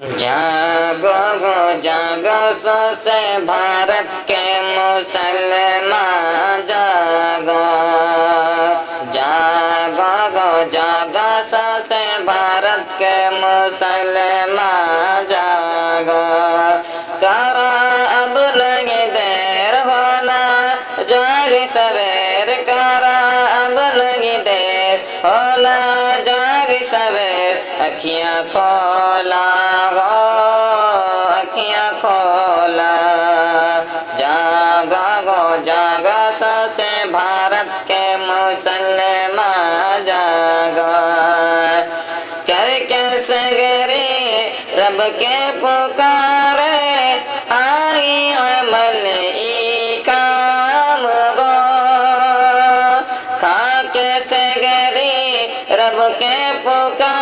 जागो गो जागो सो से भारत के मुसलमान जागो। जागो गो जागो सो से भारत के मुसलमान जागो। करो अब लगी देर होना जाग सवेर, करो अब लगी देर होना जाग सवेर। अखियाँ खोला गो अखियाँ खोला, जागा गो जागा सो से भारत के मुसलमान जागा। करके सगरे रब के पुकारे, आई अमल ई काम गो। खाके सगरे रब के पुकारे,